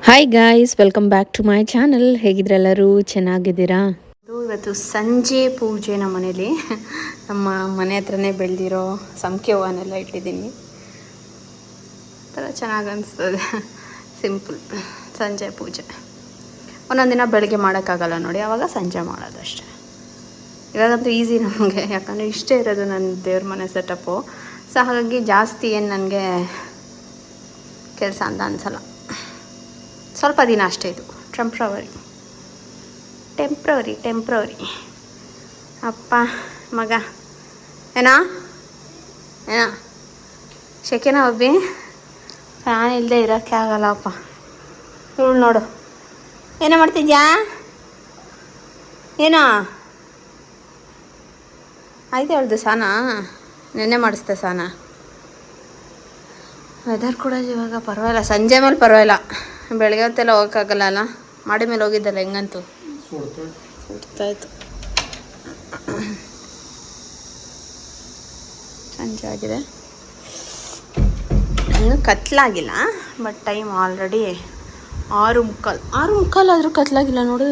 Hi guys, welcome back to my channel. ಹೇಗಿದ್ರೆಲ್ಲರೂ ಚೆನ್ನಾಗಿದ್ದೀರಾ? ಇವತ್ತು ಸಂಜೆ ಪೂಜೆ ನಮ್ಮ ಮನೇಲಿ. ನಮ್ಮ ಮನೆ ಹತ್ರನೇ ಬೆಳೆದಿರೋ ಸಂಖ್ಯೆ ಹೂವನ್ನೆಲ್ಲ ಇಟ್ಟಿದ್ದೀನಿ. ಥರ ಚೆನ್ನಾಗಿ ಅನಿಸ್ತದೆ. ಸಿಂಪಲ್ ಸಂಜೆ ಪೂಜೆ. ಒಂದೊಂದು ದಿನ ಬೆಳಗ್ಗೆ ಮಾಡೋಕ್ಕಾಗಲ್ಲ ನೋಡಿ, ಆವಾಗ ಸಂಜೆ ಮಾಡೋದು ಅಷ್ಟೇ. ಇವಾಗಂತೂ ಈಸಿ ನಮಗೆ, ಯಾಕಂದರೆ ಇಷ್ಟೇ ಇರೋದು ನನ್ನ ದೇವ್ರ ಮನೆ ಸೆಟಪ್ಪು. ಸೊ ಹಾಗಾಗಿ ಜಾಸ್ತಿ ಏನು ನನಗೆ ಕೆಲಸ ಅಂತ ಅನಿಸಲ್ಲ. ಸ್ವಲ್ಪ ದಿನ ಅಷ್ಟೇ, ಇದು ಟೆಂಪ್ರವರಿ. ಅಪ್ಪ ಮಗ ಏನೋ ಶೆಕೆನ ಒಬ್ಬಿ ಫ್ಯಾನ್ ಇಲ್ಲದೆ ಇರೋಕ್ಕೆ ಆಗಲ್ಲಪ್ಪ. ಇವಳು ನೋಡು, ಏನೋ ಮಾಡ್ತಿದ್ಯಾ? ಏನೋ ಆಯ್ತು ಹೇಳ್ದು ಸಾನ, ನೆನ್ನೆ ಮಾಡಿಸ್ದೆ ಸಾನ. ವೆದರ್ ಕೂಡ ಇವಾಗ ಪರವಾಗಿಲ್ಲ, ಸಂಜೆ ಮೇಲೆ ಪರವಾಗಿಲ್ಲ. ಬೆಳಗ್ಗೆ ಹೊತ್ತೆಲ್ಲ ಹೋಗೋಕ್ಕಾಗಲ್ಲ ಅಲ್ಲ, ಮಾಡಿ ಮೇಲೆ ಹೋಗಿದ್ದಲ್ಲ, ಹೆಂಗಂತೂ ಸುಡ್ತಾಯಿತ್ತು. ಸಂಜೆ ಆಗಿದೆ, ಇನ್ನೂ ಕತ್ಲಾಗಿಲ್ಲ. ಬಟ್ ಟೈಮ್ ಆಲ್ರೆಡಿ 6:15 ಆದರೂ ಕತ್ಲಾಗಿಲ್ಲ ನೋಡು.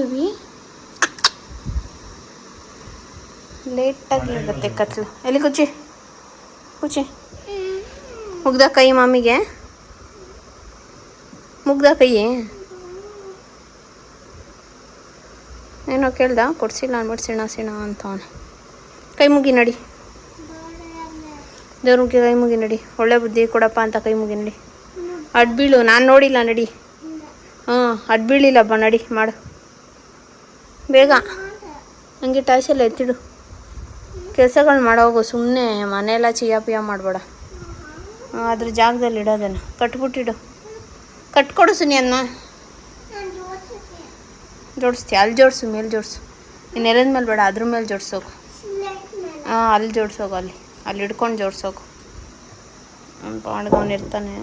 ಲೇಟಾಗಿ ಆಗುತ್ತೆ ಕತ್ಲು. ಎಲ್ಲಿ ಕುಚ್ಚಿ ಮುಗ್ದ ಕೈ ಮಾಮಿಗೆ, ಮುಗ್ದ ಕೈ ಏನೋ ಕೇಳ್ದ, ಕೊಡ್ಸಿಲ್ಲ ಅಂದ್ಬಿಟ್ಟು ಸಿಣ ಅಂತ ಅವನು. ಕೈ ಮುಗಿ ನಡಿ, ದೇವ್ರಿಗೆ ಕೈ ಮುಗಿ ನಡಿ, ಒಳ್ಳೆ ಬುದ್ಧಿ ಕೊಡಪ್ಪ ಅಂತ ಕೈ ಮುಗಿ ನಡಿ. ಅಡ್ಬೀಳು, ನಾನು ನೋಡಿಲ್ಲ ನಡಿ. ಅಡ್ಬೀಳಿಲ್ಲಪ್ಪ, ನಡಿ ಮಾಡು ಬೇಗ. ಹಂಗೆ ಟಾಯ್ಸೆಲ್ಲ ಎತ್ತಿಡು, ಕೆಲಸಗಳು ಮಾಡೋಗು. ಸುಮ್ಮನೆ ಮನೆಯೆಲ್ಲ ಚಿಯಾ ಮಾಡಬೇಡ. ಅದ್ರ ಜಾಗದಲ್ಲಿ ಇಡೋದನ್ನು ಕಟ್ಬಿಟ್ಟಿಡು. ಕಟ್ಕೊಡು ಸುನಿಯನ್ನ. ಜೋಡಿಸ್ತೀಯ? ಅಲ್ಲಿ ಜೋಡಿಸು, ಮೇಲೆ ಜೋಡಿಸು. ಇನ್ನು ನೆಲದ ಮೇಲೆ ಬೇಡ, ಅದ್ರ ಮೇಲೆ ಜೋಡಿಸೋಗು. ಅಲ್ಲಿ ಜೋಡಿಸೋಗು, ಅಲ್ಲಿ ಹಿಡ್ಕೊಂಡು ಜೋಡಿಸೋಗು. ಅವ್ನು ಪಾಡ್ಗವ್ನು ಇರ್ತಾನೆ,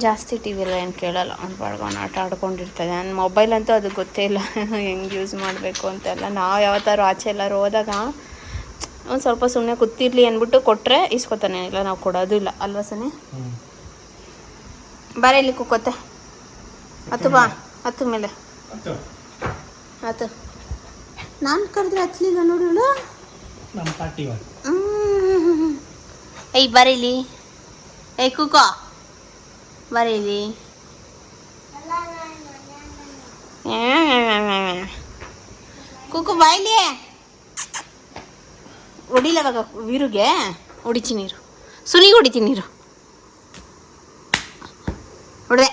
ಜಾಸ್ತಿ ಟಿ ವಿ ಎಲ್ಲ ಏನು ಕೇಳಲ್ಲ. ಅವ್ನು ಪಾಡ್ಗವ್ನು ಆಟ ಆಡ್ಕೊಂಡಿರ್ತಾನೆ. ನನ್ನ ಮೊಬೈಲ್ ಅಂತೂ ಅದಕ್ಕೆ ಗೊತ್ತೇ ಇಲ್ಲ ಹೆಂಗೆ ಯೂಸ್ ಮಾಡಬೇಕು ಅಂತೆಲ್ಲ. ನಾವು ಯಾವತ್ತಾರು ಆಚೆ ಎಲ್ಲರೂ ಹೋದಾಗ ಒಂದು ಸ್ವಲ್ಪ ಸುಮ್ಮನೆ ಕೂತಿರ್ಲಿ ಅಂದ್ಬಿಟ್ಟು ಕೊಟ್ಟರೆ ಇಸ್ಕೊತಾನೆ, ಇಲ್ಲ ನಾವು ಕೊಡೋದು ಇಲ್ಲ ಅಲ್ವಾ ಸನಿ? ಬಾರ ಇಲ್ಲಿ ಕುಕ್ಕೋತೆ. ಹತ್ತು ಬಾ, ಹತ್ತು ಮೇಲೆ ಹತ್ತು. ನಾನು ಕರೆದ್ರೆ ಹತ್ತಲಿಲ್ಲ ನೋಡಿಳು. ಏಯ್ ಬರೀಲಿ, ಏಯ್ ಕುಕ್ಕೋ ಬರೀಲಿ. ಕುಕ್ಕು ಬಾಯ್ಲಿ. ಹೊಡಿಲವಾಗ ವೀರುಗೆ ಹೊಡಿತೀನಿ ನೀರು, ಸುನಿಗೆ ಹೊಡಿತೀನಿ ನೀರು. ಹೊಡೆದೆ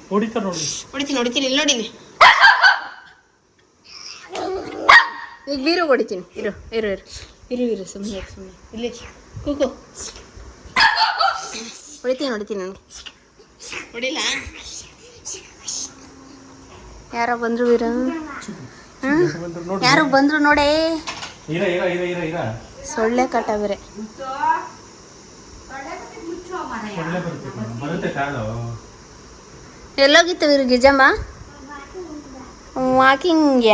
ಹೊಡಿತೀನಿ, ಇಲ್ಲಿ ನೋಡಿನಿ. ಈಗ ವೀರು ಹೊಡಿತೀನಿ. ಇರು ಸುಮ್ಮನೆ ಇಲ್ಲಿ ಕೂಕು ಹೊಡಿತೀನಿ ನನಗೆ ಹೊಡಿಲ್ಲ. ಯಾರೋ ಬಂದ್ರು ವೀರ, ಯಾರು ಬಂದ್ರು ನೋಡೇ. ಸೊಳ್ಳೆ ಕಾಟ ಬೇರೆ. ಎಲ್ಲೋಗಿತ್ತು ವೀರು? ಗಿಜಮ್ಮ ವಾಕಿಂಗ್.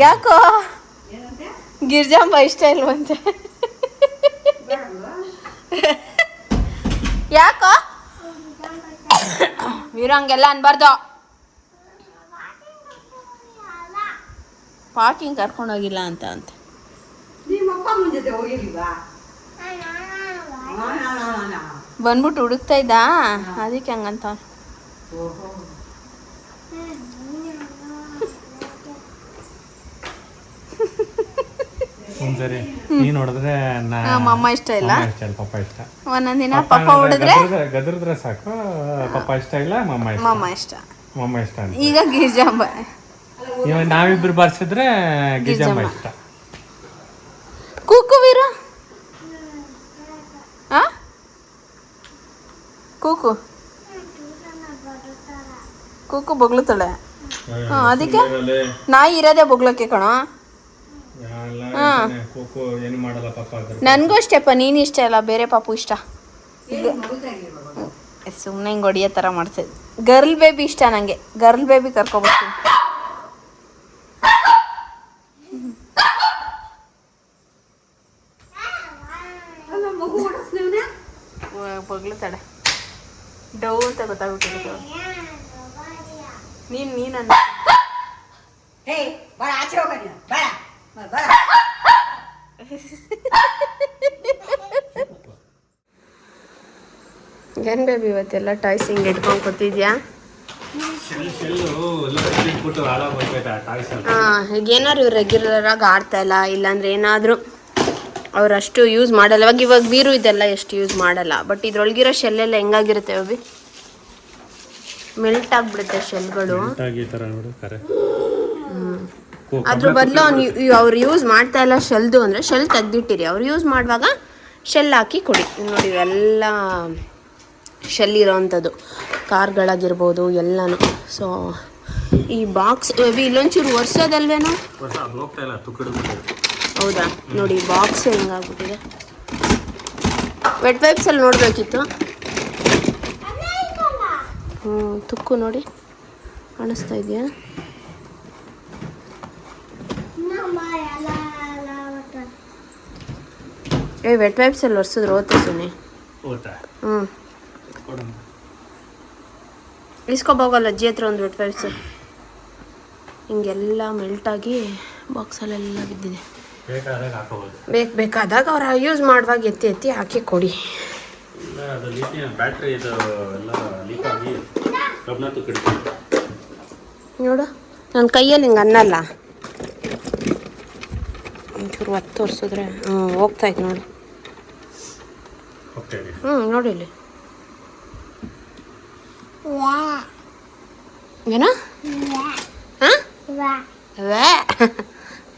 ಯಾಕೋ ಗಿರ್ಜಾಂಬ ಇಷ್ಟ ಇಲ್ವಂತೆ. ಯಾಕೋ ವೀರ ಹಂಗೆಲ್ಲ ಅನ್ಬಾರ್ದು. ವಾಕಿಂಗ್ ಕರ್ಕೊಂಡೋಗಿಲ್ಲ ಅಂತ ಬಂದ್ಬಿಟ್ಟು ಹುಡುಕ್ತಾ ಇದ್ದ, ಅದಕ್ಕೆ ಹಂಗಂತ. ಅಮ್ಮ ಇಷ್ಟ ಇಲ್ಲ, ಪಪ್ಪ ಇಷ್ಟ. ಒಂದೊಂದಿನ ಪಪ್ಪ ಹೊಡೆದ್ರೆ ಗದ್ರದ್ರೆ ಸಾಕು, ಪಪ್ಪ ಇಷ್ಟ ಇಲ್ಲ, ಮಮ್ಮ ಇಷ್ಟ. ಈಗ ಗಿರ್ಜಾಂಬ ನಾವಿಬ್ರು ಬರ್ಸಿದ್ರೆ ಗಿರ್ಜಾಂಬ ಇಷ್ಟ. ಕೂಕು ವೀರ, ಕೂಕು ಬೊಗ್ಳುತ್ತಾಳೆ. ಅದಕ್ಕೆ ನಾಯಿ ಇರೋದೇ ಬೊಗ್ಲಕ್ಕೆ ಕಣೋ. ನನಗೂ ಅಷ್ಟೇಪ್ಪ, ನೀನು ಇಷ್ಟ ಅಲ್ಲ, ಬೇರೆ ಪಾಪು ಇಷ್ಟ. ಸುಮ್ಮನೆ ಹಿಂಗೆ ಹೊಡಿಯೋ ಥರ ಮಾಡ್ತಿದ್ದೆ. ಗರ್ಲ್ ಬೇಬಿ ಇಷ್ಟ ನನಗೆ. Girl baby ಕರ್ಕೊಬರ್ತೀನಿ. ಬಗ್ಲು ತಡೆ ಡೌ ಅಂತ ಗೊತ್ತಾಗ್ಬಿಟ್ಟಿರುತ್ತೆ. ನೀನು ಅನ್ನ ಏನ್ ಬೇಬಿ ಇವತ್ತೆಲ್ಲ ಟಾಯ್ಸ್ ಹಿಂಗೆ ಇಟ್ಕೊಂಡು ಕೂತಿದ್ಯಾ? ಈಗ ಏನಾದ್ರು ಇವ್ರು ರೆಗ್ಯುಲರ್ ಆಗಿ ಆಡ್ತಾ ಇಲ್ಲ, ಇಲ್ಲಾಂದ್ರೆ ಏನಾದರೂ ಅವರಷ್ಟು ಯೂಸ್ ಮಾಡಲ್ಲ. ಇವಾಗ ಬೀರು ಇದೆಲ್ಲ ಎಷ್ಟು ಯೂಸ್ ಮಾಡಲ್ಲ. ಬಟ್ ಇದ್ರೊಳಗಿರೋ ಶೆಲ್ಲೆಲ್ಲ ಹೆಂಗಾಗಿರುತ್ತೆ ಬೇಬಿ? ಮೆಲ್ಟ್ ಆಗಿಬಿಡುತ್ತೆ ಶೆಲ್ಗಳು. ಅದ್ರ ಬದಲು ಅವ್ರು ಯೂಸ್ ಮಾಡ್ತಾ ಇಲ್ಲ ಶೆಲ್ದು ಅಂದರೆ ಶೆಲ್ ತೆಗ್ದಿಟ್ಟಿರಿ. ಅವ್ರು ಯೂಸ್ ಮಾಡುವಾಗ ಶೆಲ್ ಹಾಕಿ ಕೊಡಿ. ನೋಡಿ ಎಲ್ಲ ಶೆಲ್ ಇರೋವಂಥದ್ದು ಕಾರ್ಗಳಾಗಿರ್ಬೋದು ಎಲ್ಲನೂ. ಸೊ ಈ ಬಾಕ್ಸ್ ಇಲ್ಲೊಂಚೂರು ಒರೆಸೋದಲ್ವೇನೋ? ಹೌದಾ? ನೋಡಿ ಬಾಕ್ಸ್ ಹೆಂಗಾಗ್ಬಿಟ್ಟಿದೆ. ವೆಟ್ ವೈಪ್ಸಲ್ಲಿ ನೋಡಬೇಕಿತ್ತು. ತುಕ್ಕು ನೋಡಿ ಕಾಣಿಸ್ತಾ ಇದೆಯಾ? ವೆಟ್ ವೈಪ್ಸಲ್ಲಿ ಒರೆಸಿದ್ರು ಓದ್ತಾ ಸುನಿ. ಇಸ್ಕೊಬೋಗಲ್ಲ ಅಜ್ಜಿ ಹತ್ರ ಒಂದು ವೆಟ್ ವೈಪ್ಸ್. ಹಿಂಗೆಲ್ಲ ಮೆಲ್ಟಾಗಿ ಬಾಕ್ಸಲ್ಲೆಲ್ಲ ಬಿದ್ದಿದೆ. ಬೇಕಾದಾಗ ಅವ್ರು ಯೂಸ್ ಮಾಡುವಾಗ ಎತ್ತಿ ಹಾಕಿ ಕೊಡಿ. ನೋಡು ನನ್ನ ಕೈಯಲ್ಲಿ ಹಿಂಗೆ ಅನ್ನಲ್ಲ. ಒಂಚೂರು ಒತ್ತು ಒರೆಸಿದ್ರೆ ಹೋಗ್ತಾಯಿತ್ತು ನೋಡಿ. ನೋಡಿ ಇಲ್ಲಿ ಏನೋ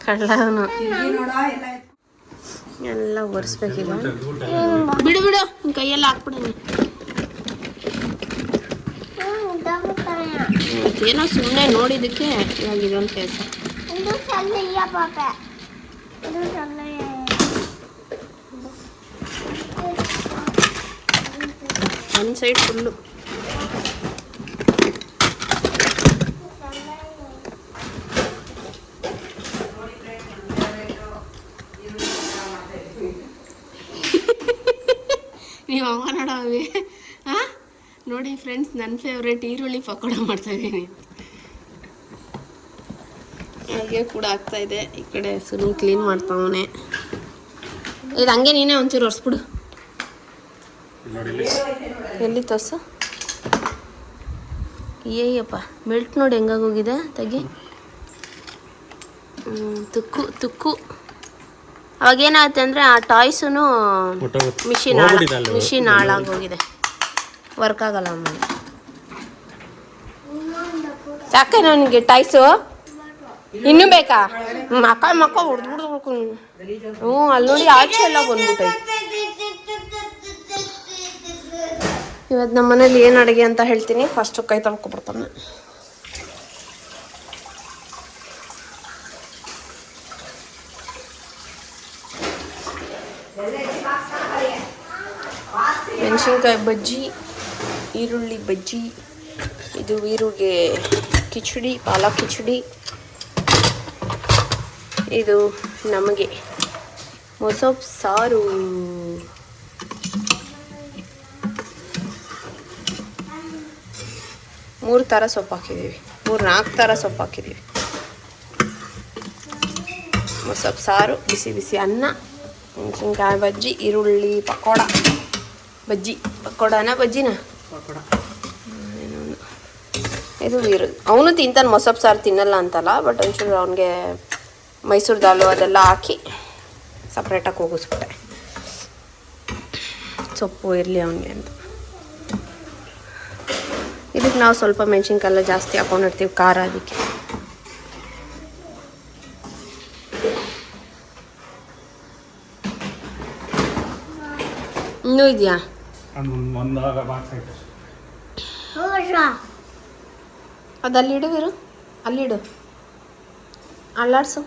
ಕಳ್ಳನು ಎಲ್ಲ ಒರೆಸ್ಬೇಕೀಗ. ಬಿಡು ನಿನ್ನ ಕೈಯೆಲ್ಲ ಹಾಕ್ಬಿಡಿ. ಏನೋ ಸುಮ್ಮನೆ ನೋಡಿದ್ದಕ್ಕೆ ಇವಾಗ ಇದೊಂದು ಕೆಲಸ. ಒಂದು ಸೈಡ್ ಫುಲ್ಲು ನೀವು ಅಮ್ಮ ನೋಡವಿ. ಹಾಂ ನೋಡಿ ಫ್ರೆಂಡ್ಸ್, ನನ್ನ ಫೇವ್ರೇಟ್ ಈರುಳ್ಳಿ ಪಕೋಡ ಮಾಡ್ತಾಯಿದ್ದೀನಿ. ಹಾಗೆ ಕೂಡ ಆಗ್ತಾಯಿದೆ. ಈ ಕಡೆ ಸುನಿ ಕ್ಲೀನ್ ಮಾಡ್ತಾವನೆ. ಇದು ಹಂಗೆ ನೀನೇ ಒಂಚೂರು ಒರೆಸ್ಬಿಡು. ಎಲ್ಲಿ ತೋರ್ಸು. ಏಯ್ಯಪ್ಪ ಮೆಲ್ಟ್ ನೋಡಿ ಹೆಂಗಾಗೋಗಿದೆ. ತೆಗಿ. ತುಕ್ಕು ಅವಾಗೇನಾಗುತ್ತೆ ಅಂದರೆ ಆ ಟಾಯ್ಸೂ ಮಿಷಿನ್ ಹಾಳಾಗೋಗಿದೆ. ವರ್ಕ್ ಆಗಲ್ಲ ಅಮ್ಮ. ಸಾಕ ನನಗೆ ಟಾಯ್ಸು ಇನ್ನೂ ಬೇಕಾ? ಮಕ್ಕ ಹೊಡೆದ್ಬಿಡ್ಬೇಕು. ಅಲ್ಲಿ ನೋಡಿ ಆಚೆ ಎಲ್ಲ ಬಂದ್ಬಿಟ್ಟೈತೆ. ಇವತ್ತು ನಮ್ಮ ಮನೇಲಿ ಏನು ಅಡುಗೆ ಅಂತ ಹೇಳ್ತೀನಿ. ಫಸ್ಟು ಕೈ ತೊಳ್ಕೊಬಿಡ್ತಾನೆ. ಮೆಣಸಿನ್ಕಾಯಿ ಬಜ್ಜಿ, ಈರುಳ್ಳಿ ಬಜ್ಜಿ, ಇದು ವೀರುಗೆ ಕಿಚಡಿ, ಪಾಲಕ್ ಕಿಚಡಿ. ಇದು ನಮಗೆ ಮೊಸಪ್ ಸಾರು. ಮೂರು ಥರ ಸೊಪ್ಪು ಹಾಕಿದ್ದೀವಿ. 3-4 ಥರ ಸೊಪ್ಪು ಹಾಕಿದ್ದೀವಿ. ಮೊಸಪ್ ಸಾರು, ಬಿಸಿ ಬಿಸಿ ಅನ್ನ, ಮೆಣಸಿನ್ಕಾಯಿ ಬಜ್ಜಿ, ಈರುಳ್ಳಿ ಪಕೋಡ. ಬಜ್ಜಿ ಪಕೋಡನ ಬಜ್ಜಿನ ಪಕೋಡ. ಇದು ವೀರು ಅವನು ತಿಂತಾನೆ. ಮೊಸಪ್ ಸಾರು ತಿನ್ನಲ್ಲ ಅಂತಲ್ಲ, ಬಟ್ ಒಂಚೂರು ಅವನಿಗೆ ಮೈಸೂರು ದಾಲು ಅದೆಲ್ಲ ಹಾಕಿ ಸಪ್ರೇಟಾಗಿ ಹೋಗಿಸ್ಬಿಟ್ಟೆ. ಸೊಪ್ಪು ಇರಲಿ ಅವನಿಗೆ ಅಂತ. ಇದಕ್ಕೆ ನಾವು ಸ್ವಲ್ಪ ಮೆಣಸಿನ್ಕಾಯೆಲ್ಲ ಜಾಸ್ತಿ ಹಾಕೊಂಡಿರ್ತೀವಿ, ಖಾರ ಅದಕ್ಕೆ. ಇನ್ನೂ ಇದೆಯಾ? ಅದು ಅಲ್ಲಿಡು ವೀರು, ಅಲ್ಲಿಡು, ಅಲ್ಲಾಡ್ಸು.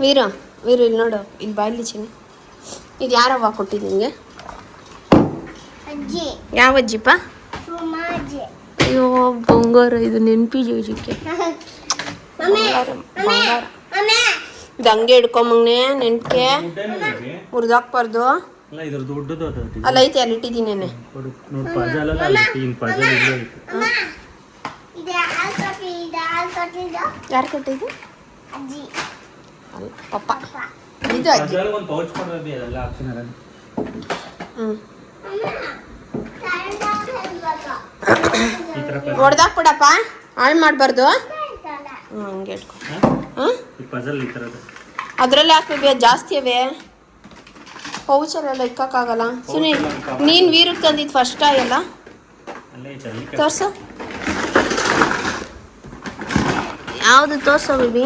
ವೀರು ಇಲ್ಲಿ ನೋಡು, ಇಲ್ಲಿ ಬಾಯ್ಲಿ ಚಿನ್ನಿ. ಇದು ಯಾರವ್ವ ಕೊಟ್ಟಿದ್ದು ನಿಮಗೆ? ಯಾವ ಅಜ್ಜಿಪ್ಪ? ಅಯ್ಯೋ ಬಂಗಾರ, ಇದು ನೆನಪಿಗೆ ಅಜ್ಜಿಕ್ಕೆ ಬಂಗಾರ. ಇದು ಹಂಗೆ ಹಿಡ್ಕೊಂಬಂಗ್ನೆ ನೆನ್ಪಿಗೆ ಮುರಿದಾಕ್ಬಾರ್ದು. ಅಲ್ಲ ಐತೆ ಅಲ್ಲಿ ಇಟ್ಟಿದ್ದೀನೇನೆ. ಯಾರು ಕೊಟ್ಟಿದ್ದು? ಅಲ್ಲ ಪಪ್ಪ. ಇದು ಅಜ್ಜಿ. ಹೊಡ್ದಾಕ್ಬಿಡಪ್ಪ, ಹಾಳು ಮಾಡಬಾರ್ದು. ಹಂಗೆ ಇಟ್ಕೊ. ಅದರಲ್ಲಿ ಹಾಕ್ಬೇಕು, ಜಾಸ್ತಿ ಅವೇ ಪೌಚಲ್ಲೆಲ್ಲ ಇಕ್ಕಾಗಲ್ಲ. ಸುನಿ, ನೀನು ವೀರಕ್ಕೆ ತಂದಿದ್ದು ಫಸ್ಟ್ ಎಲ್ಲ ತೋರ್ಸು. ಯಾವುದು ತೋರ್ಸೋ ಬೇಬಿ?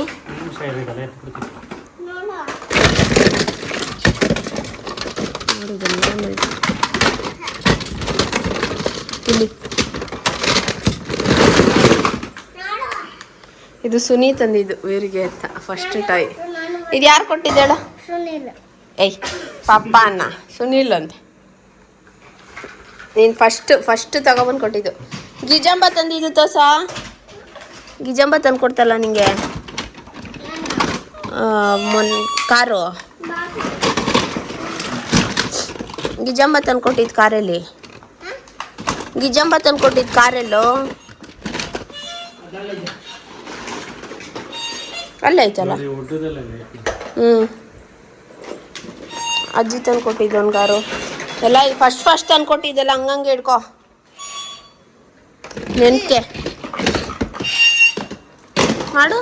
ಇಲ್ಲಿ ಇದು ಸುನಿ ತಂದಿದ್ದು ವೀರಿಗೆ ಅಂತ ಫಸ್ಟ್ ಟೈ. ಇದು ಯಾರು ಕೊಟ್ಟಿದ್ದೇಳ? ಏಯ್ ಪಾಪ ಅನ್ನ ಸುನಿಲ್ ಅಂತೆ. ನೀನು ಫಸ್ಟ್ ತಗೊಬಂದು ಕೊಟ್ಟಿದ್ದು. ಗಿಜಂಬ ತಂದಿದ್ದು ತೋಸ. ಗಿಜಂಬ ತಂದು ಕೊಡ್ತಲ್ಲ ನಿಂಗೆ ಕಾರು. ಗಿಜಂಬ ತಂದು ಕೊಟ್ಟಿದ್ದು ಕಾರಲ್ಲಿ. ಗಿಜಂಬ ತಂದು ಕೊಟ್ಟಿದ್ದು ಕಾರೆಲ್ಲೋ ಅಲ್ಲೇ ಐತಲ್ಲ. ಅಜ್ಜಿ ತಂದು ಕೊಟ್ಟಿದ್ದು ಒಂದು ಕಾರು ಎಲ್ಲ. ಫಸ್ಟ್ ತಂದು ಕೊಟ್ಟಿದ್ದೆಲ್ಲ ಹಂಗಂಗೆ ಹಿಡ್ಕೊ ನೆನ್ಕೆ ಮಾಡು.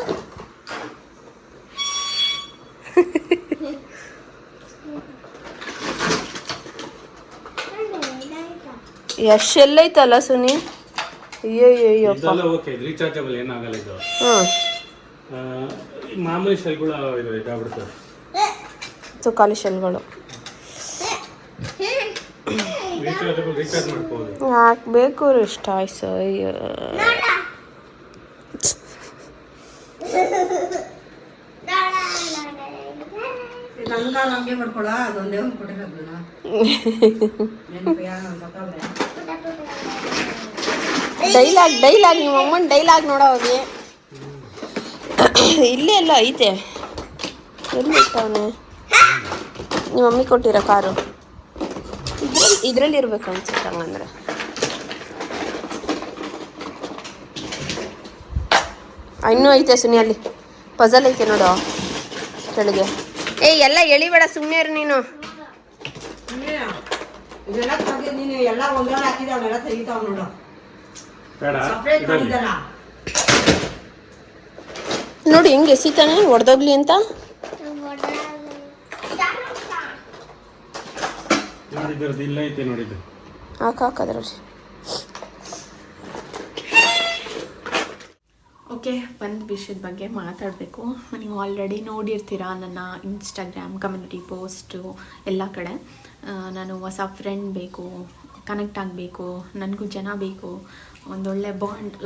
ಎಷ್ಟೆಲ್ಲೈತಲ್ಲ ಸುನಿ. ಅಯ್ಯಯ್ಯಪ್ಪ. ಮಾಮೂಲಿ ಶೆಲ್ಗಳು ತುಕಾಲಿ ಶೆಲ್ಗಳು ಹಾಕ್ಬೇಕು. ಇಷ್ಟ ಆಯ್ಸು. ಅಯ್ಯೋ ಡೈಲಾಗ್ ನಿಮ್ಮ ಅಮ್ಮನ ಡೈಲಾಗ್ ನೋಡೋ ಹೋಗಿ. ಇಲ್ಲೇ ಎಲ್ಲ ಐತೆ. ಎಲ್ಲಿ ಇಟ್ಟವನೆ? ನಿಮ್ಮ ಮಮ್ಮಿ ಕೊಟ್ಟಿರೋ ಕಾರು ಇದ್ರಲ್ಲಿ ಇರ್ಬೇಕು ಅನ್ಸುತ್ತೆ. ಹಂಗಂದ್ರೆ ಇನ್ನೂ ಐತೆ ಸುನಿ, ಅಲ್ಲಿ ಪಜಲ್ ಐತೆ ನೋಡು ಕೆಳಗೆ. ಎಲ್ಲ ಎಳಿಬೇಡ, ಸುಮ್ಮನೆ ಇರು ನೀನು. ನೋಡಿ ಹೆಂಗೆ ಎಸಿತಾನೆ ಹೊಡೆದೋಗ್ಲಿ ಅಂತ. ಹಾಕದ್ರಲ್ಲಿ. ಓಕೆ, ಒಂದು ವಿಷಯದ ಬಗ್ಗೆ ಮಾತಾಡಬೇಕು. ನೀವು ಆಲ್ರೆಡಿ ನೋಡಿರ್ತೀರ ನನ್ನ ಇನ್ಸ್ಟಾಗ್ರಾಮ್ ಕಮ್ಯುನಿಟಿ ಪೋಸ್ಟು ಎಲ್ಲ ಕಡೆ. ನಾನು ಹೊಸ ಫ್ರೆಂಡ್ ಬೇಕು, ಕನೆಕ್ಟ್ ಆಗಬೇಕು, ನನಗೂ ಜನ ಬೇಕು, ಒಂದೊಳ್ಳೆ ಬಾಂಡ್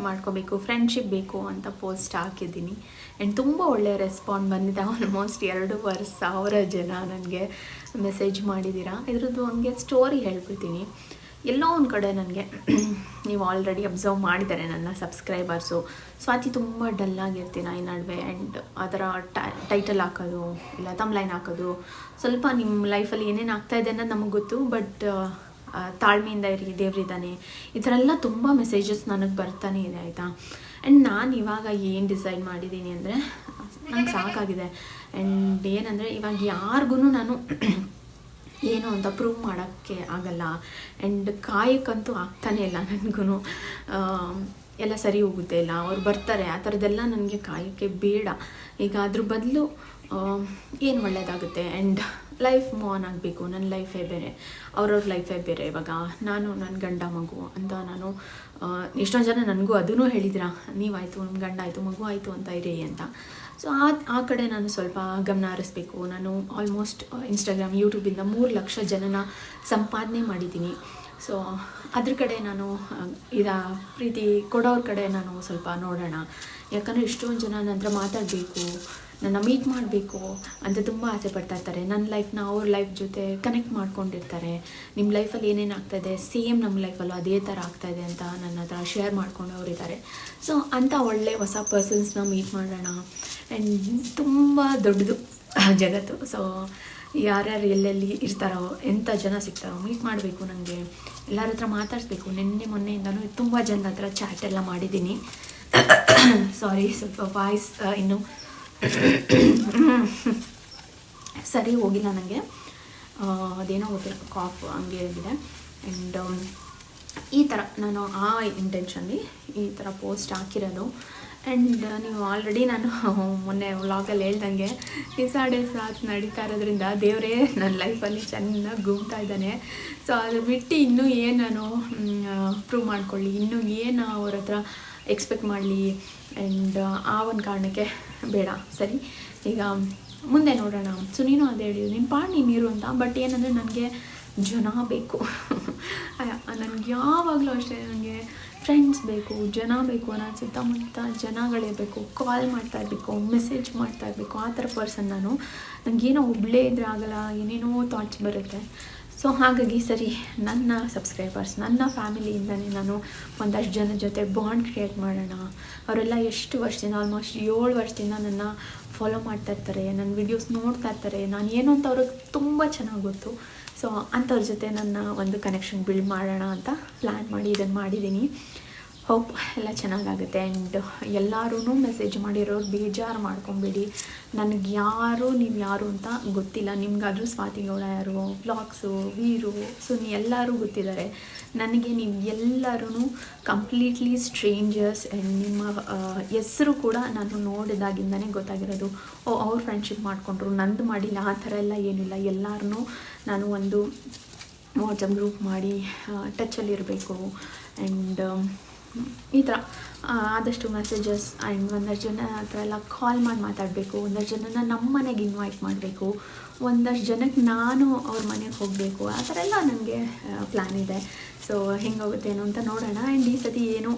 ಮಾಡ್ಕೋಬೇಕು, ಫ್ರೆಂಡ್ಶಿಪ್ ಬೇಕು ಅಂತ ಪೋಸ್ಟ್ ಹಾಕಿದ್ದೀನಿ. ಆ್ಯಂಡ್ ತುಂಬ ಒಳ್ಳೆಯ ರೆಸ್ಪಾಂಡ್ ಬಂದಿದೆ. ಆಲ್ಮೋಸ್ಟ್ 2,500 ಜನ ನನಗೆ ಮೆಸೇಜ್ ಮಾಡಿದ್ದೀರಾ. ಇದ್ರದ್ದು ನನಗೆ ಸ್ಟೋರಿ ಹೇಳ್ಬಿಡ್ತೀನಿ. ಎಲ್ಲೋ ಒಂದು ಕಡೆ ನನಗೆ ನೀವು ಆಲ್ರೆಡಿ ಅಬ್ಸರ್ವ್ ಮಾಡಿದ್ದಾರೆ ನನ್ನ ಸಬ್ಸ್ಕ್ರೈಬರ್ಸು. ಸ್ವಾತಿ ತುಂಬ ಡಲ್ಲಾಗಿರ್ತೀನಿ ಈ ನಡುವೆ. ಆ್ಯಂಡ್ ಅದರ ಟೈಟಲ್ ಹಾಕೋದು ಇಲ್ಲ ತಮ್ಲೈನ್ ಹಾಕೋದು, ಸ್ವಲ್ಪ ನಿಮ್ಮ ಲೈಫಲ್ಲಿ ಏನೇನು ಆಗ್ತಾಯಿದೆ ಅನ್ನೋದು ನಮಗೆ ಗೊತ್ತು. ಬಟ್ ತಾಳ್ಮೆಯಿಂದ ಇರಿ, ದೇವ್ರಿದ್ದಾನೆ, ಈ ಥರ ಎಲ್ಲ ತುಂಬ ಮೆಸೇಜಸ್ ನನಗೆ ಬರ್ತಾನೆ ಇದೆ, ಆಯಿತಾ. ಆ್ಯಂಡ್ ನಾನು ಇವಾಗ ಏನು ಡಿಸೈಡ್ ಮಾಡಿದ್ದೀನಿ ಅಂದರೆ, ನಂಗೆ ಸಾಕಾಗಿದೆ. ಆ್ಯಂಡ್ ಏನಂದರೆ ಇವಾಗ ಯಾರಿಗೂ ನಾನು ಏನು ಅಂತ ಪ್ರೂವ್ ಮಾಡೋಕ್ಕೆ ಆಗಲ್ಲ. ಆ್ಯಂಡ್ ಕಾಯಕ್ಕಂತೂ ಆಗ್ತಾನೇ ಇಲ್ಲ ನನಗೂ. ಎಲ್ಲ ಸರಿ ಹೋಗುತ್ತೆ, ಇಲ್ಲ ಅವ್ರು ಬರ್ತಾರೆ, ಆ ಥರದ್ದೆಲ್ಲ ನನಗೆ ಕಾಯೋಕ್ಕೆ ಬೇಡ. ಈಗ ಅದ್ರ ಬದಲು ಏನು ಒಳ್ಳೆಯದಾಗುತ್ತೆ. ಆ್ಯಂಡ್ ಲೈಫ್ ಮೂವ್ ಆನ್ ಆಗಬೇಕು. ನನ್ನ ಲೈಫೇ ಬೇರೆ, ಅವ್ರವ್ರ ಲೈಫೇ ಬೇರೆ. ಇವಾಗ ನಾನು ನನ್ನ ಗಂಡ ಮಗು ಅಂತ ನಾನು ಎಷ್ಟೊಂದು ಜನ ನನಗೂ ಅದೂ ಹೇಳಿದಿರಾ, ನೀವಾಯಿತು, ನಿಮ್ಮ ಗಂಡ ಆಯಿತು, ಮಗು ಆಯಿತು ಅಂತ ಇರಿ ಅಂತ. ಸೊ ಆ ಕಡೆ ನಾನು ಸ್ವಲ್ಪ ಗಮನ ಹರಿಸ್ಬೇಕು. ನಾನು ಆಲ್ಮೋಸ್ಟ್ ಇನ್ಸ್ಟಾಗ್ರಾಮ್ ಯೂಟ್ಯೂಬಿಂದ 3 ಲಕ್ಷ ಜನನ ಸಂಪಾದನೆ ಮಾಡಿದ್ದೀನಿ. ಸೊ ಅದ್ರ ಕಡೆ ನಾನು ಪ್ರೀತಿ ಕೊಡೋರ ಕಡೆ ನಾನು ಸ್ವಲ್ಪ ನೋಡೋಣ. ಯಾಕಂದರೆ ಎಷ್ಟೊಂದು ಜನ ನಂತರ ಮಾತಾಡಬೇಕು, ನನ್ನ ಮೀಟ್ ಮಾಡಬೇಕು ಅಂತ ತುಂಬ ಆಸೆ ಪಡ್ತಾ ಇರ್ತಾರೆ. ನನ್ನ ಲೈಫ್ನ ಅವ್ರ ಲೈಫ್ ಜೊತೆ ಕನೆಕ್ಟ್ ಮಾಡ್ಕೊಂಡಿರ್ತಾರೆ. ನಿಮ್ಮ ಲೈಫಲ್ಲಿ ಏನೇನು ಆಗ್ತಾಯಿದೆ ಸೇಮ್ ನಮ್ಮ ಲೈಫಲ್ಲೂ ಅದೇ ಥರ ಆಗ್ತಾಯಿದೆ ಅಂತ ನನ್ನ ಹತ್ರ ಶೇರ್ ಮಾಡ್ಕೊಂಡವರಿದ್ದಾರೆ. ಸೊ ಅಂಥ ಒಳ್ಳೆ ಹೊಸ ಪರ್ಸನ್ಸ್ನ ಮೀಟ್ ಮಾಡೋಣ. ಆ್ಯಂಡ್ ತುಂಬ ದೊಡ್ಡದು ಜಗತ್ತು. ಸೊ ಯಾರ್ಯಾರು ಎಲ್ಲೆಲ್ಲಿ ಇರ್ತಾರೋ, ಎಂಥ ಜನ ಸಿಗ್ತಾರೋ ಮೀಟ್ ಮಾಡಬೇಕು. ನನಗೆ ಎಲ್ಲರ ಹತ್ರ ಮಾತಾಡಿಸ್ಬೇಕು. ಮೊನ್ನೆಯಿಂದನೂ ತುಂಬ ಜನರ ಹತ್ರ ಚಾಟ್ ಎಲ್ಲ ಮಾಡಿದ್ದೀನಿ. ಸಾರಿ, ಸ್ವಲ್ಪ ವಾಯ್ಸ್ ಇನ್ನೂ ಸರಿ ಹೋಗಿಲ್ಲ ನನಗೆ. ಅದೇನೋ ಗೊತ್ತಿಲ್ಲ, ಕಾಫ್ ಹಂಗೆ ಆಗಿದೆ. ಆ್ಯಂಡ್ ಈ ಥರ ನಾನು ಆ ಇಂಟೆನ್ಷನ್ಲಿ ಈ ಥರ ಪೋಸ್ಟ್ ಹಾಕಿರೋದು. ಆ್ಯಂಡ್ ನೀವು ಆಲ್ರೆಡಿ ನಾನು ಮೊನ್ನೆ ವ್ಲಾಗಲ್ಲಿ ಹೇಳ್ದಂಗೆ ಡೇಸ್ ನಡೀತಾ ಇರೋದ್ರಿಂದ ದೇವರೇ ನನ್ನ ಲೈಫಲ್ಲಿ ಚೆನ್ನಾಗಿ ಗುಮ್ತಾ ಇದ್ದಾನೆ. ಸೊ ಅದ್ರ ಬಿಟ್ಟು ಇನ್ನೂ ಏನು ನಾನು ಪ್ರೂವ್ ಮಾಡ್ಕೊಳ್ಳಿ, ಇನ್ನೂ ಏನು ಅವ್ರ ಹತ್ರ ಎಕ್ಸ್ಪೆಕ್ಟ್ ಮಾಡಲಿ. ಆ್ಯಂಡ್ ಆ ಒಂದು ಕಾರಣಕ್ಕೆ ಬೇಡ. ಸರಿ, ಈಗ ಮುಂದೆ ನೋಡೋಣ. ಸೊ ನೀನು ಅದೇ ಹೇಳಿ, ನಿನ್ನ ಪಾಡು ನೀರು ಅಂತ. ಬಟ್ ಏನಂದರೆ ನನಗೆ ಜನ ಬೇಕು. ನನಗೆ ಯಾವಾಗಲೂ ಅಷ್ಟೇ, ನನಗೆ ಫ್ರೆಂಡ್ಸ್ ಬೇಕು, ಜನ ಬೇಕು. ನಾನು ಸುತ್ತಮುತ್ತ ಜನಗಳೇ ಬೇಕು. ಕಾಲ್ ಮಾಡ್ತಾ ಇರಬೇಕು, ಮೆಸೇಜ್ ಮಾಡ್ತಾ ಇರಬೇಕು. ಆ ಥರ ಪರ್ಸನ್ ನಾನು. ನನಗೇನೋ ಒಬ್ಬಳೇ ಇದ್ರೆ ಆಗಲ್ಲ, ಏನೇನೋ ಥಾಟ್ಸ್ ಬರುತ್ತೆ. ಸೊ ಹಾಗಾಗಿ ಸರಿ, ನನ್ನ ಸಬ್ಸ್ಕ್ರೈಬರ್ಸ್, ನನ್ನ ಫ್ಯಾಮಿಲಿಯಿಂದನೇ ನಾನು ಒಂದಷ್ಟು ಜನ ಜೊತೆ ಬಾಂಡ್ ಕ್ರಿಯೇಟ್ ಮಾಡೋಣ. ಅವರೆಲ್ಲ ಎಷ್ಟು ವರ್ಷದಿಂದ, ಆಲ್ಮೋಸ್ಟ್ 7 ವರ್ಷದಿಂದ ನನ್ನ ಫಾಲೋ ಮಾಡ್ತಾ ಇರ್ತಾರೆ, ನನ್ನ ವಿಡಿಯೋಸ್ ನೋಡ್ತಾ ಇರ್ತಾರೆ. ನಾನು ಏನು ಅಂತ ಅವ್ರಿಗೆ ತುಂಬ ಚೆನ್ನಾಗಿ ಗೊತ್ತು. ಸೊ ಅಂಥವ್ರ ಜೊತೆ ನನ್ನ ಒಂದು ಕನೆಕ್ಷನ್ ಬಿಲ್ಡ್ ಮಾಡೋಣ ಅಂತ ಪ್ಲ್ಯಾನ್ ಮಾಡಿ ಇದನ್ನು ಮಾಡಿದ್ದೀನಿ. ಹೋಪ್ ಎಲ್ಲ ಚೆನ್ನಾಗಾಗುತ್ತೆ. ಆ್ಯಂಡ್ ಎಲ್ಲರೂ ಮೆಸೇಜ್ ಮಾಡಿರೋರು ಬೇಜಾರು ಮಾಡ್ಕೊಬೇಡಿ. ನನಗೆ ನೀವು ಯಾರು ಅಂತ ಗೊತ್ತಿಲ್ಲ. ನಿಮ್ಗಾದರೂ ಸ್ವಾತಿ ಗೌಡ ಯಾರು, ವ್ಲಾಗ್ಸು, ವೀರು, ಸುನಿ ಎಲ್ಲರೂ ಗೊತ್ತಿದ್ದಾರೆ. ನನಗೆ ನೀವು ಎಲ್ಲರೂ ಕಂಪ್ಲೀಟ್ಲಿ ಸ್ಟ್ರೇಂಜರ್ಸ್. ಆ್ಯಂಡ್ ನಿಮ್ಮ ಹೆಸರು ಕೂಡ ನಾನು ನೋಡಿದಾಗಿಂದನೇ ಗೊತ್ತಾಗಿರೋದು. ಅವ್ರು ಫ್ರೆಂಡ್ಶಿಪ್ ಮಾಡಿಕೊಂಡ್ರು, ನಂದು ಮಾಡಿಲ್ಲ, ಆ ಥರ ಎಲ್ಲ ಏನಿಲ್ಲ. ಎಲ್ಲರೂ ನಾನು ಒಂದು ವಾಟ್ಸಪ್ ಗ್ರೂಪ್ ಮಾಡಿ ಟಚಲ್ಲಿರಬೇಕು. ಆ್ಯಂಡ್ ಈ ಥರ ಆದಷ್ಟು ಮೆಸೇಜಸ್. ಆ್ಯಂಡ್ ಒಂದಷ್ಟು ಜನ ಹತ್ರ ಎಲ್ಲ ಕಾಲ್ ಮಾಡಿ ಮಾತಾಡಬೇಕು. ಒಂದಷ್ಟು ಜನನ ನಮ್ಮ ಮನೆಗೆ ಇನ್ವೈಟ್ ಮಾಡಬೇಕು. ಒಂದಷ್ಟು ಜನಕ್ಕೆ ನಾನು ಅವ್ರ ಮನೆಗೆ ಹೋಗಬೇಕು. ಆ ಥರ ಎಲ್ಲ ನನಗೆ ಪ್ಲ್ಯಾನ್ ಇದೆ. ಸೊ ಹೆಂಗೋಗುತ್ತೆ ಏನೋ ಅಂತ ನೋಡೋಣ. ಆ್ಯಂಡ್ ಈ ಸತಿ ಏನು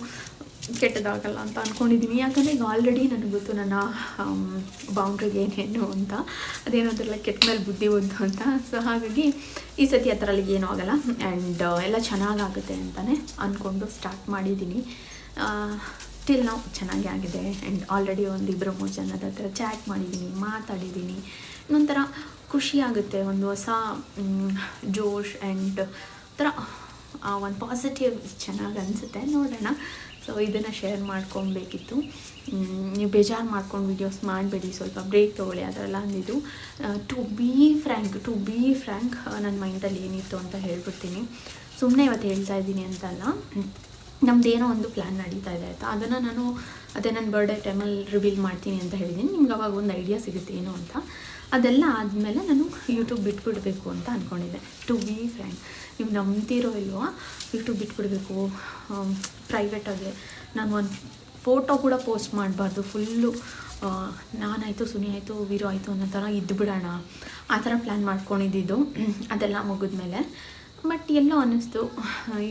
ಕೆಟ್ಟದಾಗಲ್ಲ ಅಂತ ಅಂದ್ಕೊಂಡಿದ್ದೀನಿ. ಯಾಕಂದರೆ ಈಗ ಆಲ್ರೆಡಿ ನನಗೆ ಗೊತ್ತು ನನ್ನ ಬೌಂಡ್ರಿಗೆ ಏನೇನು ಅಂತ. ಅದೇನಂತಾರಲ್ಲ, ಕೆಟ್ಟ ಮೇಲೆ ಬುದ್ಧಿ ಬಂತು ಅಂತ. ಸೊ ಹಾಗಾಗಿ ಈ ಸತಿ ಆ ಥರ ಏನೂ ಆಗೋಲ್ಲ. ಆ್ಯಂಡ್ ಎಲ್ಲ ಚೆನ್ನಾಗಾಗುತ್ತೆ ಅಂತಲೇ ಅಂದ್ಕೊಂಡು ಸ್ಟಾರ್ಟ್ ಮಾಡಿದ್ದೀನಿ. ಟಿಲ್ ನಾವು ಚೆನ್ನಾಗೇ ಆಗಿದೆ. ಆ್ಯಂಡ್ ಆಲ್ರೆಡಿ 1-2-3 ಜನದ ಹತ್ರ ಚಾಟ್ ಮಾಡಿದ್ದೀನಿ, ಮಾತಾಡಿದ್ದೀನಿ. ಒಂಥರ ಖುಷಿ ಆಗುತ್ತೆ, ಒಂದು ಹೊಸ ಜೋಶ್ ಆ್ಯಂಡ್ ಥರ ಒಂದು ಪಾಸಿಟಿವ್ ಚೆನ್ನಾಗಿ ಅನಿಸುತ್ತೆ. ನೋಡೋಣ. ಸೊ ಇದನ್ನು ಶೇರ್ ಮಾಡ್ಕೊಬೇಕಿತ್ತು. ನೀವು ಬೇಜಾರು ಮಾಡ್ಕೊಂಡು ವೀಡಿಯೋಸ್ ಮಾಡಬೇಡಿ, ಸ್ವಲ್ಪ ಬ್ರೇಕ್ ತೊಗೊಳ್ಳಿ ಅದೆಲ್ಲ ಅಂದಿದ್ದು. ಟು ಬಿ ಫ್ರ್ಯಾಂಕ್ ನನ್ನ ಮೈಂಡಲ್ಲಿ ಏನಿತ್ತು ಅಂತ ಹೇಳ್ಬಿಡ್ತೀನಿ. ಸುಮ್ಮನೆ ಇವತ್ತು ಹೇಳ್ತಾ ಇದ್ದೀನಿ ಅಂತಲ್ಲ, ನಮ್ಮದೇನೋ ಒಂದು ಪ್ಲ್ಯಾನ್ ನಡೀತಾ ಇದೆ ಆಯಿತಾ. ಅದನ್ನು ನಾನು ನನ್ನ ಬರ್ಡೇ ಟೈಮಲ್ಲಿ ರಿವೀಲ್ ಮಾಡ್ತೀನಿ ಅಂತ ಹೇಳಿದ್ದೀನಿ. ನಿಮ್ಗೆ ಅವಾಗ ಒಂದು ಐಡಿಯಾ ಸಿಗುತ್ತೆ ಏನು ಅಂತ. ಅದೆಲ್ಲ ಆದಮೇಲೆ ನಾನು ಯೂಟ್ಯೂಬ್ ಬಿಟ್ಬಿಡಬೇಕು ಅಂತ ಅಂದ್ಕೊಂಡಿದ್ದೆ. ಟು ಬಿ ಫ್ರ್ಯಾಂಕ್, ನೀವು ನಂಬ್ತಿರೋ ಇಲ್ವೋ, ಯೂಟ್ಯೂಬ್ ಬಿಟ್ಬಿಡಬೇಕು ಪ್ರೈವೇಟಾಗಿ. ನಾನು ಒಂದು ಫೋಟೋ ಕೂಡ ಪೋಸ್ಟ್ ಮಾಡಬಾರ್ದು. ಫುಲ್ಲು ನಾನಾಯಿತು, ಸುನಿ ಆಯಿತು, ವೀರು ಆಯಿತು ಅನ್ನೋ ಥರ ಇದ್ದುಬಿಡೋಣ, ಆ ಥರ ಪ್ಲ್ಯಾನ್ ಮಾಡ್ಕೊಂಡಿದ್ದು. ಅದೆಲ್ಲ ಮುಗಿದ್ಮೇಲೆ ಬಟ್ ಎಲ್ಲೋ ಅನ್ನಿಸ್ತು,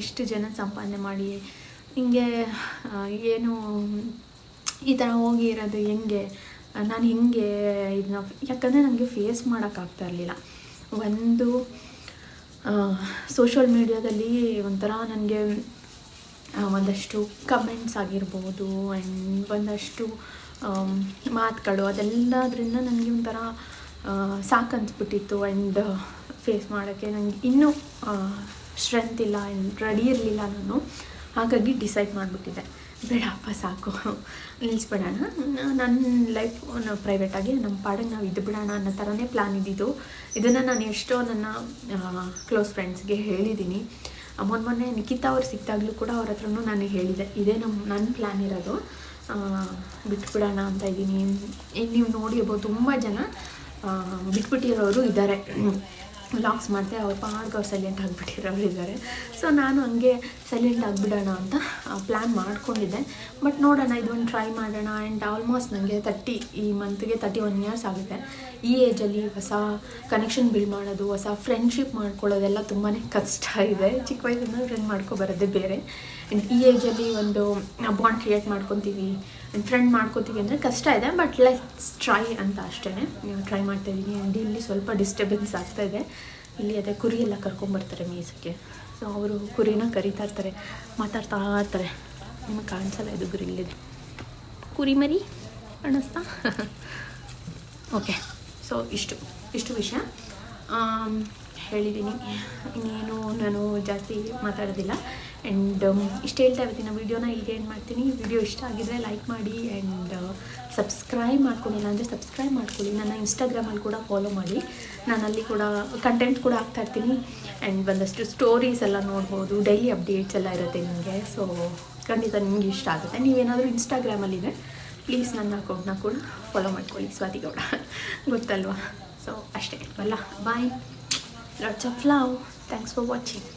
ಇಷ್ಟು ಜನ ಸಂಪಾದನೆ ಮಾಡಿ ಹಿಂಗೆ ಏನು ಈ ಥರ ಹೋಗಿ ಇರೋದು ಹೆಂಗೆ, ನಾನು ಹಿಂಗೆ ಇದನ್ನ, ಯಾಕಂದರೆ ನನಗೆ ಫೇಸ್ ಮಾಡೋಕ್ಕಾಗ್ತಾ ಇರಲಿಲ್ಲ. ಒಂದು ಸೋಷಲ್ ಮೀಡ್ಯಾದಲ್ಲಿ ಒಂಥರ ನನಗೆ ಒಂದಷ್ಟು ಕಮೆಂಟ್ಸ್ ಆಗಿರ್ಬೋದು ಆ್ಯಂಡ್ ಒಂದಷ್ಟು ಮಾತುಗಳು, ಅದೆಲ್ಲದರಿಂದ ನನಗೆ ಒಂಥರ ಸಾಕನ್ಸ್ಬಿಟ್ಟಿತ್ತು. ಆ್ಯಂಡ್ ಫೇಸ್ ಮಾಡೋಕ್ಕೆ ನನಗೆ ಇನ್ನೂ ಸ್ಟ್ರೆಂತ್ ಇಲ್ಲ, ಆ್ಯಂಡ್ ರೆಡಿ ಇರಲಿಲ್ಲ ನಾನು. ಹಾಗಾಗಿ ಡಿಸೈಡ್ ಮಾಡಿಬಿಟ್ಟಿದ್ದೆ, ಬೇಡಪ್ಪ ಸಾಕು, ನಿಲ್ಲಿಸ್ಬಿಡೋಣ, ನನ್ನ ಲೈಫ್ ಪ್ರೈವೇಟಾಗಿ ನಮ್ಮ ಪಾಡಿಗೆ ನಾವು ಇದ್ದು ಬಿಡೋಣ ಅನ್ನೋ ಥರನೇ ಪ್ಲ್ಯಾನ್ ಇದ್ದಿದ್ದು. ಇದನ್ನು ನಾನು ಎಷ್ಟೋ ನನ್ನ ಕ್ಲೋಸ್ ಫ್ರೆಂಡ್ಸ್ಗೆ ಹೇಳಿದ್ದೀನಿ. ಮೊನ್ನೆ ನಿಖಿತಾ ಅವ್ರು ಸಿಕ್ತಾಗಲೂ ಕೂಡ ಅವ್ರ ಹತ್ರನೂ ನಾನು ಹೇಳಿದೆ, ಇದೇ ನನ್ನ ಪ್ಲ್ಯಾನ್ ಇರೋದು, ಬಿಟ್ಬಿಡೋಣ ಅಂತ ಇದ್ದೀನಿ. ಈಗ ನೀವು ನೋಡಿರ್ಬೋದು ತುಂಬ ಜನ ಬಿಟ್ಬಿಟ್ಟಿರೋರು ಇದ್ದಾರೆ. ವ್ಲಾಗ್ಸ್ ಮಾಡ್ತಾರೆ, ಅವ್ರ ಪಾಡ್ಗೆ ಅವ್ರು ಸೈಲೆಂಟ್ ಆಗಿಬಿಟ್ಟಿರೋರು ಇದ್ದಾರೆ. ಸೊ ನಾನು ಹಂಗೆ ಸೈಲೆಂಟ್ ಆಗಿಬಿಡೋಣ ಅಂತ ಪ್ಲ್ಯಾನ್ ಮಾಡ್ಕೊಂಡಿದ್ದೆ. ಬಟ್ ನೋಡೋಣ, ಇದೊಂದು ಟ್ರೈ ಮಾಡೋಣ. ಆ್ಯಂಡ್ ಆಲ್ಮೋಸ್ಟ್ ನನಗೆ ಈ ಮಂತ್ಗೆ 31 ಇಯರ್ಸ್ ಆಗುತ್ತೆ. ಈ ಏಜಲ್ಲಿ ಹೊಸ ಕನೆಕ್ಷನ್ ಬಿಲ್ಡ್ ಮಾಡೋದು, ಹೊಸ ಫ್ರೆಂಡ್ಶಿಪ್ ಮಾಡ್ಕೊಳ್ಳೋದೆಲ್ಲ ತುಂಬಾ ಕಷ್ಟ ಇದೆ. ಚಿಕ್ಕ ವಯಸ್ಸಿಂದ ಫ್ರೆಂಡ್ ಮಾಡ್ಕೊಬರೋದೇ ಬೇರೆ. ಆ್ಯಂಡ್ ಈ ಏಜಲ್ಲಿ ಒಂದು ಬಾಂಡ್ ಕ್ರಿಯೇಟ್ ಮಾಡ್ಕೊತೀವಿ ಆ್ಯಂಡ್ ಫ್ರೆಂಡ್ ಮಾಡ್ಕೊತೀವಿ ಅಂದರೆ ಕಷ್ಟ ಇದೆ. ಬಟ್ ಲೆಟ್ಸ್ ಟ್ರೈ ಅಂತ ಅಷ್ಟೇ ಟ್ರೈ ಮಾಡ್ತಾಯಿದ್ದೀನಿ. ಆ್ಯಂಡ್ ಇಲ್ಲಿ ಸ್ವಲ್ಪ ಡಿಸ್ಟರ್ಬೆನ್ಸ್ ಆಗ್ತಾಯಿದೆ. ಇಲ್ಲಿ ಅದೇ ಕುರಿ ಎಲ್ಲ ಕರ್ಕೊಂಬರ್ತಾರೆ ಮೇಯ್ಸೋಕ್ಕೆ. ಸೊ ಅವರು ಕುರಿನ ಕರಿತಾ ಇರ್ತಾರೆ, ಮಾತಾಡ್ತಾ ಇರ್ತಾರೆ. ನಿಮಗೆ ಕಾಣಿಸಲ್ಲ ಇದು ಗ್ರಿಲ್ಲಿದು ಕುರಿ ಮರಿ ಕಾಣಿಸ್ತಾ? ಓಕೆ, ಸೊ ಇಷ್ಟು ವಿಷಯ ಹೇಳಿದ್ದೀನಿ. ಇನ್ನೇನು ನಾನು ಜಾಸ್ತಿ ಮಾತಾಡೋದಿಲ್ಲ. ಆ್ಯಂಡ್ ಇಷ್ಟು ಹೇಳ್ತಾ ಇರ್ತೀನಿ. ವೀಡಿಯೋನ ಇಲ್ಲಿಗೆ ಏನು ಮಾಡ್ತೀನಿ. ವಿಡಿಯೋ ಇಷ್ಟ ಆಗಿದ್ರೆ ಲೈಕ್ ಮಾಡಿ ಆ್ಯಂಡ್ ಸಬ್ಸ್ಕ್ರೈಬ್ ಮಾಡ್ಕೊಂಡಿಲ್ಲ ಅಂದರೆ ಸಬ್ಸ್ಕ್ರೈಬ್ ಮಾಡ್ಕೊಳ್ಳಿ. ನನ್ನ ಇನ್ಸ್ಟಾಗ್ರಾಮಲ್ಲಿ ಕೂಡ ಫಾಲೋ ಮಾಡಿ. ನಾನು ಅಲ್ಲಿ ಕೂಡ ಕಂಟೆಂಟ್ ಕೂಡ ಹಾಕ್ತಾಯಿರ್ತೀನಿ. ಆ್ಯಂಡ್ ಒಂದಷ್ಟು ಸ್ಟೋರೀಸ್ ಎಲ್ಲ ನೋಡ್ಬೋದು. ಡೈಲಿ ಅಪ್ಡೇಟ್ಸ್ ಎಲ್ಲ ಇರುತ್ತೆ ನಿಮಗೆ. ಸೊ ಖಂಡಿತ ನಿಮಗೆ ಇಷ್ಟ ಆಗುತ್ತೆ. ನೀವೇನಾದರೂ ಇನ್ಸ್ಟಾಗ್ರಾಮಲ್ಲಿದೆ ಪ್ಲೀಸ್ ನನ್ನ ಅಕೌಂಟ್ನ ಕೂಡ ಫಾಲೋ ಮಾಡ್ಕೊಳ್ಳಿ. ಸ್ವಾತಿ ಗೌಡ ಗೊತ್ತಲ್ವಾ? ಸೊ ಅಷ್ಟೇ ಅಲ್ಲ. Bye, lots of love. Thanks for watching.